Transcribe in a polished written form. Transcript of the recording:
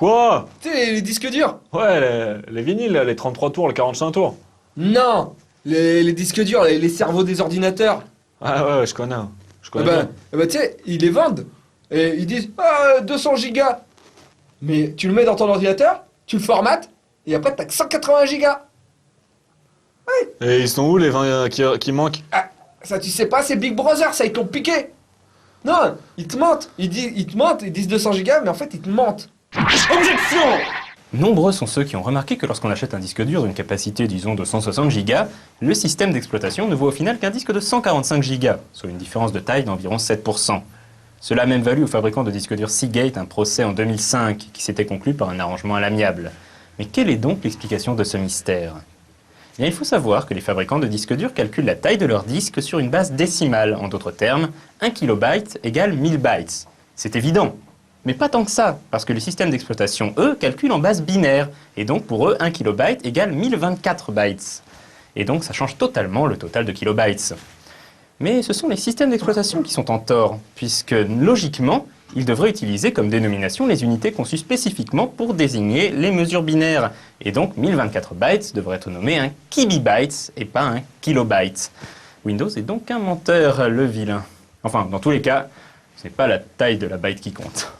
Quoi? Tu sais, les disques durs? Ouais, les vinyles, les 33 tours, les 45 tours. Non! Les disques durs, les cerveaux des ordinateurs. Ah ouais, je connais. Je connais bien. Tu sais, ils les vendent. Et ils disent, 200 gigas. Mais tu le mets dans ton ordinateur, tu le formates, et après t'as que 180 gigas. Et ils sont où les 20 qui manquent? Ah, ça tu sais pas, c'est Big Brother, ça ils t'ont piqué. Non, ils te mentent. Ils te mentent, ils disent 200 gigas, mais en fait ils te mentent. Objection! Nombreux sont ceux qui ont remarqué que lorsqu'on achète un disque dur d'une capacité, disons, de 160 Go, le système d'exploitation ne vaut au final qu'un disque de 145 Go, soit une différence de taille d'environ 7%. Cela a même valu au fabricant de disques durs Seagate un procès en 2005 qui s'était conclu par un arrangement à l'amiable. Mais quelle est donc l'explication de ce mystère? Eh bien, il faut savoir que les fabricants de disques durs calculent la taille de leur disque sur une base décimale. En d'autres termes, 1 kilobyte égale 1000 bytes. C'est évident. Mais pas tant que ça, parce que les systèmes d'exploitation, eux, calculent en base binaire. Et donc pour eux, 1 kilobyte égale 1024 bytes. Et donc ça change totalement le total de kilobytes. Mais ce sont les systèmes d'exploitation qui sont en tort, puisque logiquement, ils devraient utiliser comme dénomination les unités conçues spécifiquement pour désigner les mesures binaires. Et donc 1024 bytes devrait être nommé un kibibyte et pas un kilobyte. Windows est donc un menteur, le vilain. Enfin, dans tous les cas, ce n'est pas la taille de la byte qui compte.